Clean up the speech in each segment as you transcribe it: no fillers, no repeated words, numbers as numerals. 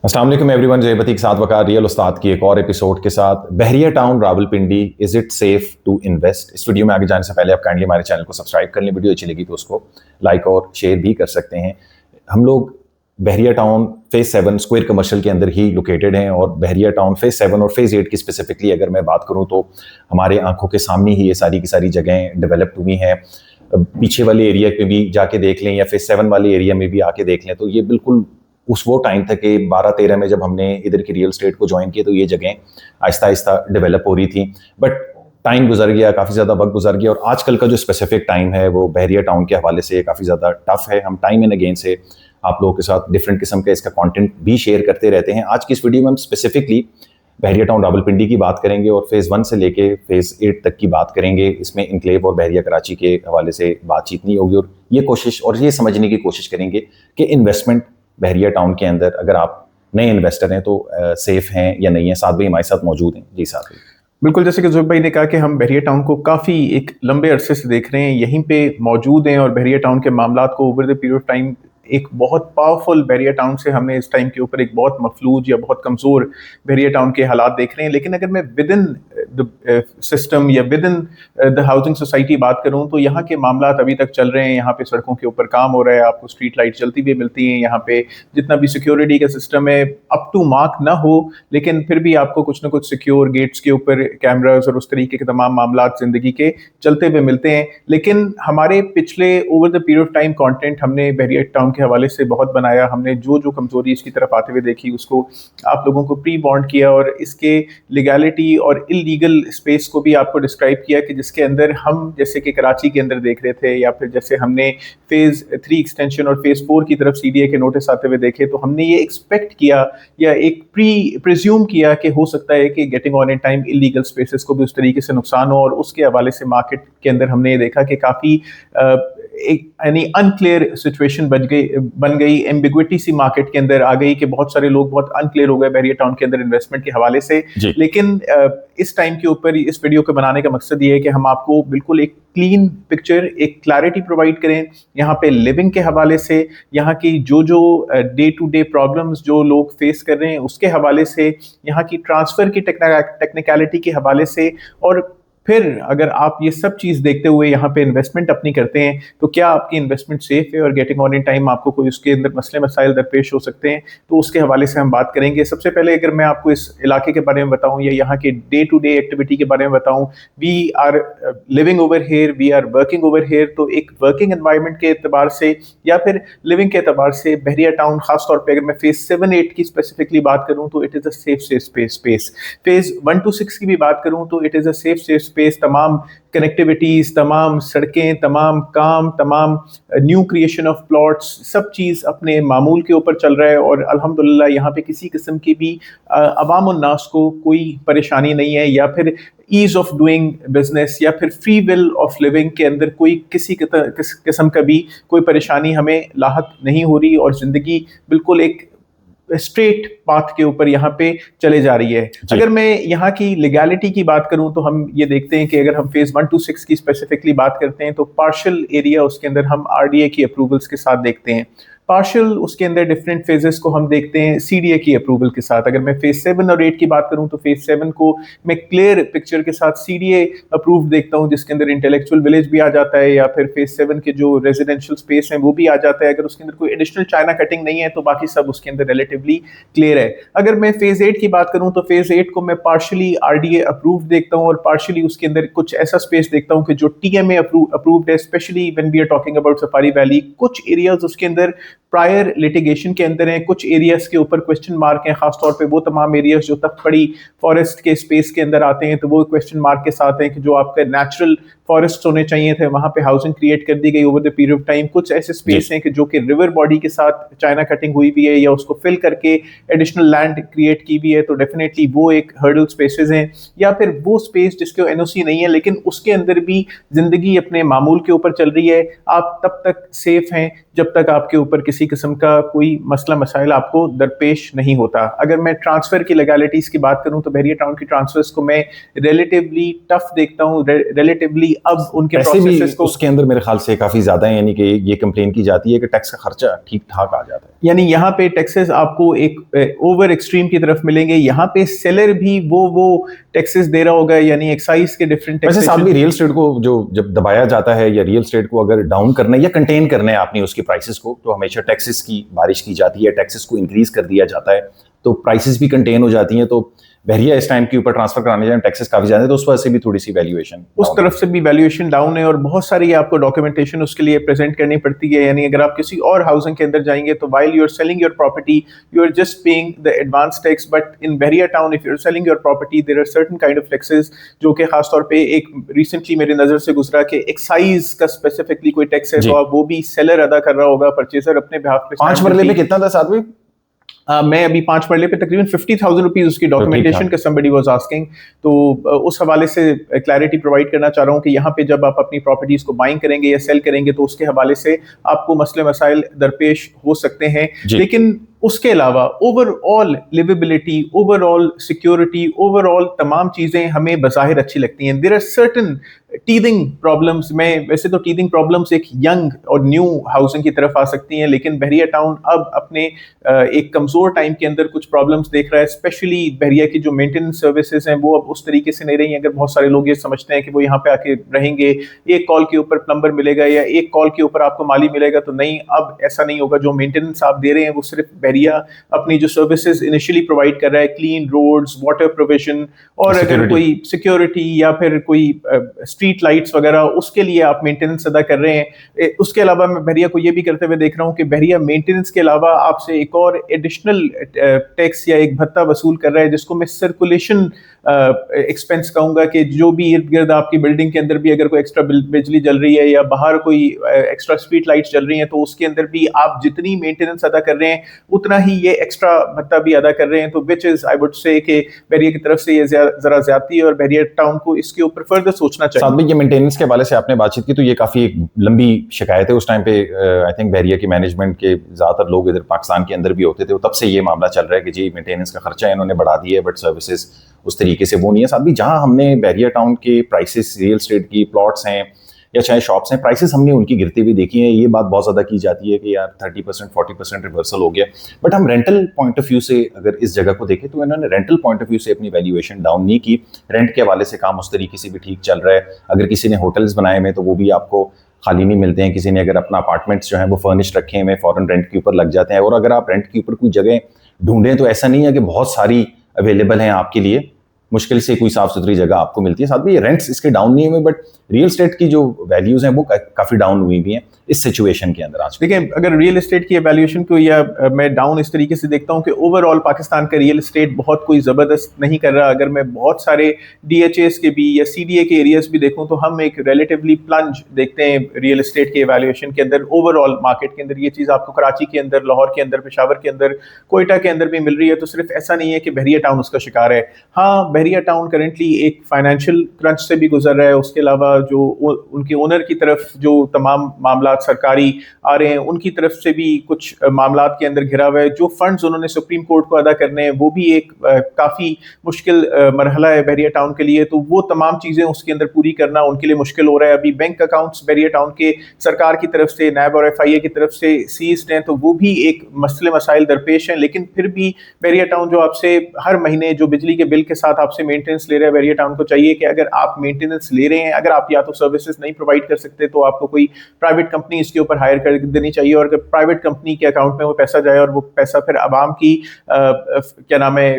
अस्सलाम वालेकुम एवरीवन, जय बतीक साथ वकार रियल उस्ताद की एक और एपिसोड के साथ। Bahria Town Rawalpindi, is it safe to invest? इस वीडियो में आगे जाने से पहले आप काइंडली हमारे चैनल को सब्सक्राइब कर लें। वीडियो अच्छी लगी तो उसको लाइक और शेयर भी कर सकते हैं। हम लोग बहरिया टाउन फेज 7 स्क्वायर कमर्शियल के अंदर ही लोकेटेड हैं और बहरिया टाउन फेज 7 और फेज 8 की स्पेसिफिकली अगर मैं बात करूँ तो हमारे आंखों के सामने ही ये सारी की सारी जगहें डेवलप हुई हैं। पीछे वाले एरिया पे भी जाके देख लें या फेज 7 वाले एरिया में भी आके देख लें तो ये बिल्कुल उस वो टाइम था कि 12-13 में जब हमने इधर की रियल स्टेट को ज्वाइन किया तो ये जगहें आहिस्ता आहिस्ता डेवलप हो रही थी। बट टाइम गुजर गया, काफ़ी ज़्यादा वक्त गुजर गया और आजकल का जो स्पेसिफिक टाइम है वो बहरिया टाउन के हवाले से काफ़ी ज़्यादा टफ है। हम टाइम एंड अगेन से आप लोगों के साथ डिफरेंट किस्म का इसका कंटेंट भी शेयर करते रहते हैं। आज की इस वीडियो में हम स्पेसिफिकली बहरिया टाउन रावलपिंडी की बात करेंगे और फेज़ 1 से लेके फेज़ 8 तक की बात करेंगे। इसमें इनक्लेव और बहरिया कराची के हवाले से बातचीत नहीं होगी और ये कोशिश और ये समझने की कोशिश करेंगे कि इन्वेस्टमेंट बहरिया टाउन के अंदर अगर आप नए इन्वेस्टर हैं तो सेफ हैं या नहीं है। साथ भाई हमारे साथ मौजूद हैं। जी साथ भाई। बिल्कुल, जैसे कि ज़ुहैब भाई ने कहा कि हम बहरिया टाउन को काफ़ी एक लंबे अरसे से देख रहे हैं, यहीं पे मौजूद हैं और बहरिया टाउन के मामलात को over the period of time एक बहुत पावरफुल बहरिया टाउन से हमने इस टाइम के ऊपर एक बहुत मफलूज या बहुत कमज़ोर बहरिया टाउन के हालात देख रहे हैं। लेकिन अगर मैं विद इन द सिस्टम या with in the housing society बात करूं तो यहाँ के मामलात अभी तक चल रहे हैं। यहाँ पे सड़कों के ऊपर काम हो रहा है, आपको स्ट्रीट लाइट जलती हुई मिलती हैं। यहाँ पे जितना भी सिक्योरिटी का सिस्टम है अप टू मार्क ना हो, लेकिन फिर भी आपको कुछ ना कुछ सिक्योर गेट्स के ऊपर कैमरास और उस तरीके के तमाम मामलात ज़िंदगी के चलते हुए मिलते हैं। लेकिन हमारे पिछले over the period of time content हमने बहरिया टाउन के हवाले से बहुत बनाया। हमने जो जो कमजोरी इसकी तरफ आते हुए देखी उसको आप लोगों को प्री बॉन्ड किया और इसके लीगैलिटी और इलीगल स्पेस को भी आपको डिस्क्राइब किया कि जिसके अंदर हम जैसे कि कराची के अंदर देख रहे थे या फिर जैसे हमने फेज 3 एक्सटेंशन और फेज 4 की तरफ सीडीए के नोटिस आते हुए देखे तो हमने ये एक्सपेक्ट किया या एक प्रिज्यूम किया कि हो सकता है कि getting on in time illegal spaces को भी उस तरीके से नुकसान हो। और उसके हवाले से मार्केट के अंदर हमने ये देखा कि काफ़ी एक यानी अनक्लियर सिचुएशन बन गई एम्बिग्विटी सी मार्केट के अंदर आ गई कि बहुत सारे लोग बहुत अनक्लियर हो गए बहरिया टाउन के अंदर इन्वेस्टमेंट के हवाले से। लेकिन इस टाइम के ऊपर इस वीडियो को बनाने का मकसद ये है कि हम आपको बिल्कुल एक क्लीन पिक्चर, एक क्लैरिटी प्रोवाइड करें यहाँ पे लिविंग के हवाले से, यहाँ की जो जो डे टू डे प्रॉब्लम्स जो लोग फेस कर रहे हैं उसके हवाले से, यहाँ की ट्रांसफ़र की टेक्निकलिटी के हवाले से। और फिर अगर आप ये सब चीज़ देखते हुए यहाँ पे इन्वेस्टमेंट अपनी करते हैं तो क्या आपकी इन्वेस्टमेंट सेफ है और गेटिंग ऑन इन टाइम आपको कोई उसके अंदर मसले मसाइल दरपेश हो सकते हैं, तो उसके हवाले से हम बात करेंगे। सबसे पहले अगर मैं आपको इस इलाके के बारे में बताऊं या यहाँ के डे टू डे एक्टिविटी के बारे में बताऊं, we are living over here, we are working over here. तो एक वर्किंग एनवायरनमेंट के एतबार से या फिर लिविंग के एतबार से बहरिया टाउन खासतौर पर अगर मैं फेज 7-8 की स्पेसिफिकली बात करूँ तो it is a safe space. Phase 1-6 की भी बात करूँ तो it is a safe space. तमाम कनेक्टिविटीज, तमाम सड़कें, तमाम काम, तमाम न्यू क्रिएशन ऑफ प्लॉट्स, सब चीज़ अपने मामूल के ऊपर चल रहा है और अल्हम्दुलिल्लाह यहाँ पे किसी किस्म की भी अवाम और नास को कोई परेशानी नहीं है या फिर ईज़ ऑफ डूइंग बिजनेस या फिर फ्री विल ऑफ लिविंग के अंदर कोई किसी किस्म का भी कोई परेशानी हमें लाहक नहीं हो रही और ज़िंदगी बिल्कुल एक स्ट्रेट पाथ के ऊपर यहाँ पे चले जा रही है। अगर मैं यहाँ की लीगैलिटी की बात करूँ तो हम ये देखते हैं कि अगर हम फेज 1-6 की स्पेसिफिकली बात करते हैं तो पार्शियल एरिया उसके अंदर हम आरडीए की अप्रूवल्स के साथ देखते हैं। पार्शियल उसके अंदर डिफरेंट फेजेस को हम देखते हैं सीडीए की अप्रूवल के साथ। अगर मैं फेज 7 और 8 की बात करूं तो फेज 7 को मैं क्लियर पिक्चर के साथ सीडीए अप्रूव देखता हूं जिसके अंदर इंटेलेक्चुअल विलेज भी आ जाता है या फिर फेज 7 के जो रेजिडेंशियल स्पेस है वो भी आ जाता है। अगर उसके अंदर कोई एडिशनल चाइना कटिंग नहीं है तो बाकी सब उसके अंदर रिलेटिवली क्लियर है। अगर मैं फेज 8 की बात करूं तो फेज 8 को मैं पार्शियली आरडीए अप्रूव देखता हूं और पार्शियली उसके अंदर कुछ ऐसा स्पेस देखता हूं कि जो टीएमए अप्रूव्ड है, specially when we are talking about safari valley. कुछ एरियाज उसके अंदर प्रायर लिटिगेशन के अंदर हैं, कुछ एरियाज के ऊपर क्वेश्चन मार्क हैं, खासतौर पे वो तमाम एरियाज जो तख्तपड़ी फॉरेस्ट के स्पेस के अंदर आते हैं तो वो क्वेश्चन मार्क के साथ हैं कि जो आपके नेचुरल फॉरेस्ट होने चाहिए थे वहां पे हाउसिंग क्रिएट कर दी गई over the period of time. कुछ ऐसे स्पेस हैं कि जो कि रिवर बॉडी के साथ चाइना कटिंग हुई भी है या उसको फिल करके एडिशनल लैंड क्रिएट की भी है, तो डेफिनेटली वो एक हर्डल स्पेसेस हैं। या फिर वो स्पेस जिसके एनओसी नहीं है लेकिन उसके अंदर भी जिंदगी अपने मामूल के ऊपर चल रही है, आप तब तक सेफ हैं जब तक आपके ऊपर किसी किस्म का कोई मसला मसाइल आपको दरपेश नहीं होता। अगर मैं ट्रांसफ़र की लीगैलिटीज़ की बात करूँ तो बहरिया टाउन की ट्रांसफ़र्स को मैं रिलेटिवली टफ देखता हूँ, रिलेटिवली अब उनके पैसे भी प्रोसेसेस को उसके अंदर मेरे ख्याल से काफ़ी ज़्यादा है, यानी कि ये कंप्लेन की जाती है कि टैक्स का खर्चा ठीक ठाक आ जाता है। यानी यहाँ पे टैक्सेस आपको एक ओवर एक्सट्रीम की तरफ मिलेंगे। यहाँ पे सेलर भी वो टैक्सेस दे रहा होगा, यानी एक्साइज के डिफरेंट वैसे साथ भी रियल एस्टेट को जो जब दबाया जाता है या रियल एस्टेट को अगर डाउन करना है या कंटेन करना है आपने उसकी प्राइसेस को, तो हमेशा टैक्सेस की बारिश की जाती है, टैक्सेस को इंक्रीज कर दिया जाता है, तो प्राइसेस भी कंटेन हो जाती हैं। तो बहरिया इस टाइम के ऊपर ट्रांसफर कराने जाए टैक्सेस काफी ज्यादा है, तो उस वजह से भी थोड़ी सी वैल्यूएशन उस तरफ से भी वैल्यूएशन डाउन है और बहुत सारी आपको डॉक्यूमेंटेशन उसके लिए प्रेजेंट करनी पड़ती है। यानी अगर आप किसी और हाउसिंग के अंदर जाएंगे तो while you are selling your property you are just paying the advance tax, but in Bahria Town if you are selling your property there are certain kind of taxes जो कि खासतौर पे एक रिसेंटली मेरी नजर से गुजरा कि एक्साइज का स्पेसिफिकली कोई टैक्स है, तो अब वो भी सेलर अदा कर रहा होगा, परचेजर अपने बिहाफ पे 5 मरले में कितना था साथ में? मैं अभी 5 मरले पे तकरीबन 50,000 रुपीज उसकी डॉक्यूमेंटेशन का somebody was asking, तो उस हवाले से क्लैरिटी प्रोवाइड करना चाह रहा हूँ कि यहाँ पे जब आप अपनी प्रॉपर्टीज को बाइंग करेंगे या सेल करेंगे तो उसके हवाले से आपको मसले मसाइल दरपेश हो सकते हैं, लेकिन उसके अलावा overall liveability, overall security, overall तमाम चीज़ें हमें बज़ाहिर अच्छी लगती हैं। There are certain teething problems में, वैसे तो टीदिंग प्रॉब्लम्स एक यंग और न्यू हाउसिंग की तरफ आ सकती हैं, लेकिन बहरिया टाउन अब अपने एक कमज़ोर टाइम के अंदर कुछ प्रॉब्लम्स देख रहा है। स्पेशली बहरिया की जो मेंटेनेंस सर्विसेज हैं वो अब उस तरीके से नहीं रही हैं। अगर बहुत सारे लोग ये समझते हैं कि वो यहाँ पे आके रहेंगे, एक कॉल के ऊपर प्लम्बर मिलेगा या एक कॉल के ऊपर आपको माली मिलेगा, तो नहीं, अब ऐसा नहीं होगा। जो मेंटेनेंस आप दे रहे हैं वो सिर्फ बहरिया अपनी जो सर्विसेज इनिशियली प्रोवाइड कर रहा है, क्लीन रोड्स, वाटर प्रोविजन, और अगर कोई सिक्योरिटी या फिर कोई स्ट्रीट लाइट्स वगैरह, उसके लिए आप मेंटेनेंस अदा कर रहे हैं। उसके अलावा मैं बहरिया को ये भी करते हुए देख रहा हूँ कि बहरिया मेंटेनेंस के अलावा आपसे एक और एडिशनल टैक्स या एक भत्ता वसूल कर रहा है, जिसको मैं सर्कुलेशन एक्सपेंस कहूँगा, कि जो भी इर्द गिर्द आपकी बिल्डिंग के अंदर भी अगर कोई एक्स्ट्रा बिजली जल रही है या बाहर कोई एक्स्ट्रा स्ट्रीट लाइट्स जल रही हैं, तो उसके अंदर भी आप जितनी मेंटेनेंस अदा कर रहे हैं उतना ही ये एक्स्ट्रा भत्ता भी अदा कर रहे हैं। तो which is I would say कि बहरिया की तरफ से ये जरा ज्यादती है और बहरिया टाउन को इसके ऊपर फर्दर सोचना चाहिए। साथ में ये मेंटेनेंस के हवाले से आपने बातचीत की, तो ये काफी एक लंबी शिकायत है। उस टाइम पे आई थिंक बहरिया की मैनेजमेंट के ज्यादातर लोग इधर पाकिस्तान के अंदर भी होते थे, तब से ये मामला चल रहा है कि जी मेंटेनेंस का खर्चा इन्होंने बढ़ा दिया है, बट सर्विसेज उस तरीके से वो नहीं है। साथ भी जहां हमने बहरिया टाउन के प्राइसेस, रियल एस्टेट की प्लॉट्स हैं या चाहे शॉप्स हैं, प्राइसेस हमने उनकी गिरती हुई देखी है। ये बात बहुत ज़्यादा की जाती है कि यार 30% 40% रिवर्सल हो गया, बट हम रेंटल पॉइंट ऑफ व्यू से अगर इस जगह को देखें तो इन्होंने रेंटल पॉइंट ऑफ व्यू से अपनी वैल्यूएशन डाउन नहीं की। रेंट के हवाले से काम उस तरीके से भी ठीक चल रहा है। अगर किसी ने होटल्स बनाए हुए तो वो भी आपको खाली नहीं मिलते हैं। किसी ने अगर अपना अपार्टमेंट्स जो है वो फर्निश रखे हुए फॉरन रेंट के ऊपर लग जाते हैं। और अगर आप रेंट के ऊपर कोई जगह ढूंढें तो ऐसा नहीं है कि बहुत सारी अवेलेबल हैं आपके लिए, मुश्किल से कोई साफ सुथरी जगह आपको मिलती है। साथ में ये रेंट्स इसके डाउन नहीं हुए, बट रियल एस्टेट की जो वैल्यूज हैं वो काफी डाउन हुई भी हैं इस सिचुएशन के अंदर। आज देखिए, अगर रियल एस्टेट की वैल्यूएशन को या मैं डाउन इस तरीके से देखता हूं कि ओवरऑल पाकिस्तान का रियल एस्टेट बहुत कोई ज़बरदस्त नहीं कर रहा। अगर मैं बहुत सारे DHAs के भी या CDA के एरियाज भी देखूं तो हम एक रिलेटिवली प्लंज देखते हैं रियल एस्टेट के वैल्यूएशन के अंदर। ओवरऑल मार्केट के अंदर ये चीज़ आपको कराची के अंदर, लाहौर के अंदर, पेशावर के अंदर, कोयटा के अंदर भी मिल रही है। तो सिर्फ ऐसा नहीं है कि बहरिया टाउन उसका शिकार है। हाँ, बहरिया टाउन करेंटली एक फाइनेंशियल क्रंच से भी गुजर रहा है। उसके अलावा जो उनके ओनर की तरफ जो तमाम मामला सरकारी आ रहे हैं, उनकी तरफ से भी कुछ मामला के अंदर घिरा हुआ है। जो फंड्स उन्होंने सुप्रीम कोर्ट को अदा करने हैं वो भी एक काफ़ी मुश्किल मरहला है बहरिया टाउन के लिए। तो वो तमाम चीज़ें उसके अंदर पूरी करना उनके लिए मुश्किल हो रहा है। अभी बैंक अकाउंट्स बहरिया टाउन के सरकार की तरफ से, नैब और FIA की तरफ से सीज्ड हैं, तो वो भी एक मसले मसाइल दरपेश हैं। लेकिन फिर भी बहरिया टाउन जो आपसे हर महीने जो बिजली के बिल के साथ आपसे मेंटेनेंस ले रहा है, बहरिया टाउन को चाहिए कि अगर आप मेंटेनेंस ले रहे हैं, अगर आप या तो सर्विसेज नहीं प्रोवाइड कर सकते तो आपको कोई प्राइवेट कंपनी इसके ऊपर हायर कर देनी चाहिए। और अगर प्राइवेट कंपनी के अकाउंट में वो पैसा जाए और वो पैसा फिर आवाम की क्या नाम है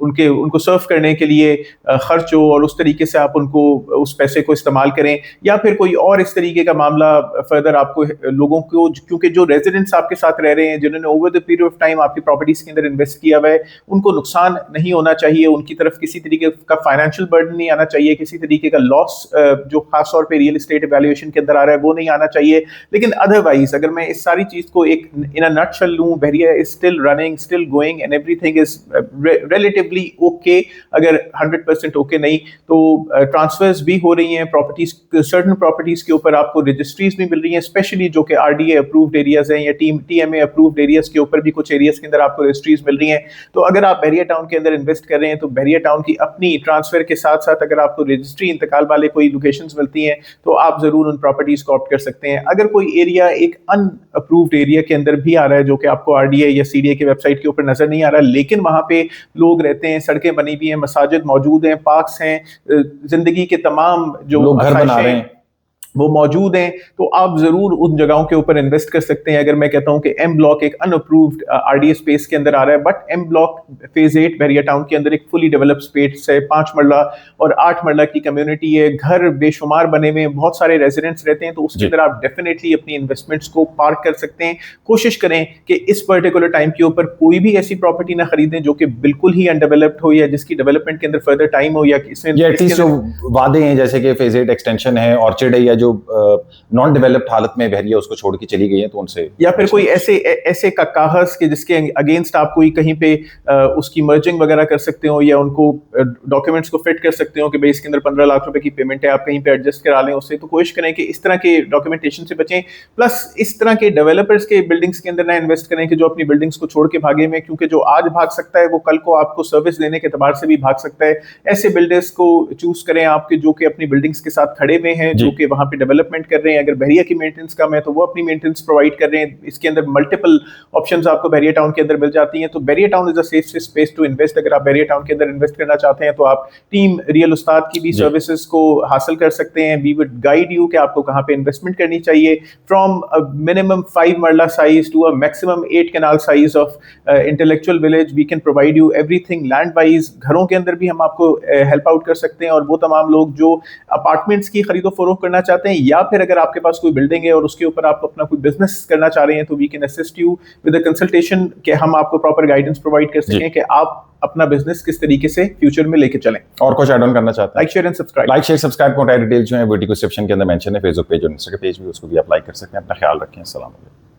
उनको सर्व करने के लिए खर्च हो और उस तरीके से आप उनको उस पैसे को इस्तेमाल करें, या फिर कोई और इस तरीके का मामला फर्दर आपको लोगों को, क्योंकि जो रेजिडेंट्स आपके साथ रह रहे हैं, जिन्होंने over the period of time आपकी प्रॉपर्टीज के अंदर इन्वेस्ट किया हुआ है, उनको नुकसान नहीं होना चाहिए। उनकी तरफ किसी तरीके का फाइनेंशियल बर्डन नहीं आना चाहिए, किसी तरीके का लॉस जो खास तौर पे रियल एस्टेट वैल्यूएशन के अंदर आ रहा है वो नहीं आना चाहिए। लेकिन अदरवाइज अगर मैं इस सारी चीज को एक इन अ नटशेल लूं, Bahria is still running, still going and everything is relatively okay. अगर 100% ओके नहीं तो ट्रांसफर्स भी हो रही हैं प्रॉपर्टीज, सर्टन प्रॉपर्टीज के ऊपर आपको रजिस्ट्रीज भी मिल रही हैं, स्पेशली जो कि आरडीए अप्रूव्ड एरियाज हैं या टीएमए अप्रूव्ड एरियाज के ऊपर भी कुछ एरियाज के अंदर आपको रजिस्ट्रीज मिल रही हैं। तो अगर आप बहरिया टाउन के अंदर इन्वेस्ट कर रहे हैं तो बहरिया टाउन की अपनी ट्रांसफर के साथ साथ अगर आपको रजिस्ट्री इंतकाल वाले कोई लोकेशंस मिलती हैं तो आप जरूर उन प्रॉपर्टीज को ऑप्ट कर सकते हैं। अगर कोई एरिया एक अनअप्रूव्ड एरिया के अंदर भी आ रहा है जो कि आपको आरडीए या सीडीए की वेबसाइट के ऊपर नजर नहीं आ रहा, लेकिन वहां पे लोग रहते हैं, सड़कें बनी हुई हैं, मसाजिद मौजूद हैं, पार्क्स हैं, जिंदगी के तमाम जो लोग घर बना रहे हैं वो मौजूद हैं, तो आप जरूर उन जगहों के ऊपर इन्वेस्ट कर सकते हैं। अगर मैं कहता हूं कि एम ब्लॉक एक अनअप्रूव्ड आरडीए स्पेस के अंदर आ रहा है, but M block phase 8 Bahria Town के अंदर एक फुली डेवलप्ड स्पेस है, 5 मरला और 8 मरला की कम्युनिटी है, घर बेशुमार बने हुए हैं, बहुत सारे रेजिडेंट्स रहते हैं, तो उसके अंदर आप डेफिनेटली अपनी इन्वेस्टमेंट्स को पार्क कर सकते हैं। कोशिश करें कि इस पर्टिकुलर टाइम के ऊपर कोई भी ऐसी प्रॉपर्टी ना खरीदें जो कि बिल्कुल ही अनडेवलप्ड हो या जिसकी डेवलपमेंट के अंदर फर्दर टाइम हो, या इसमें एटलीस्ट जो वादे हैं जैसे कि फेज 8 एक्सटेंशन है, ऑर्चिड है, या जो नॉन डेवलप्ड हालत में बहरिया उसको छोड़ के चली गई है, तो उनसे या फिर कोई ऐसे कागज के जिसके अगेंस्ट आप कोई कहीं पे उसकी मर्जिंग वगैरह कर सकते हो या उनको डॉक्यूमेंट्स को फिट कर सकते हो कि भाई इसके अंदर 15 लाख रुपए की पेमेंट है, आप कहीं पे एडजस्ट करा लें उससे। तो कोशिश करें कि इस तरह के डॉक्यूमेंटेशन से बचें। प्लस इस तरह के डेवलपर्स के बिल्डिंग्स के अंदर ना इन्वेस्ट करें कि जो अपनी बिल्डिंग्स को छोड़ के भागे में, क्योंकि जो आज भाग सकता है वो कल को आपको सर्विस देने के एतबार से भी भाग सकता है। ऐसे बिल्डर्स को चूज करें आपके जो कि अपनी बिल्डिंग्स के साथ खड़े हुए हैं, जो कि वहां पे डेवलपमेंट कर रहे हैं। अगर बहरिया की मेंटेनेंस कम है तो वो अपनी मेंटेनेंस प्रोवाइड कर रहे हैं। इसके अंदर मल्टीपल ऑप्शंस आपको बहरिया टाउन के अंदर मिल जाती हैं। तो Bahria Town is a safe space to invest. अगर आप बहरिया टाउन के अंदर इन्वेस्ट करना चाहते हैं तो आप टीम रियल उस्ताद की भी सर्विसेज को हासिल कर सकते हैं। वी वुड गाइड यू कि आपको कहां पे इन्वेस्टमेंट करनी चाहिए, from a minimum 5 marla size to a maximum 8 kanal size of intellectual village. We can provide you everything land wise. घरों के अंदर भी हम आपको हेल्प आउट कर सकते हैं, और वो तमाम लोग जो अपार्टमेंट्स की खरीदो फरोख्त करना चाहते हैं, या फिर अगर आपके पास कोई बिल्डिंग है और उसके ऊपर आप अपना कोई बिजनेस करना चाह रहे हैं, तो we can assist you with a consultation कि हम आपको प्रॉपर गाइडेंस प्रोवाइड कर सकें कि आप अपना बिजनेस किस तरीके से फ्यूचर में लेके चलें। और कुछ ऐड ऑन करना चाहते हैं? Like share and subscribe. Like share subscribe contact details जो है वीडियो डिस्क्रिप्शन के अंदर मेंशन है, फेसबुक पेज और इंस्टाग्राम पेज भी, उसको भी आप लाइक कर सकते हैं। अपना ख्याल रखें। अस्सलाम वालेकुम।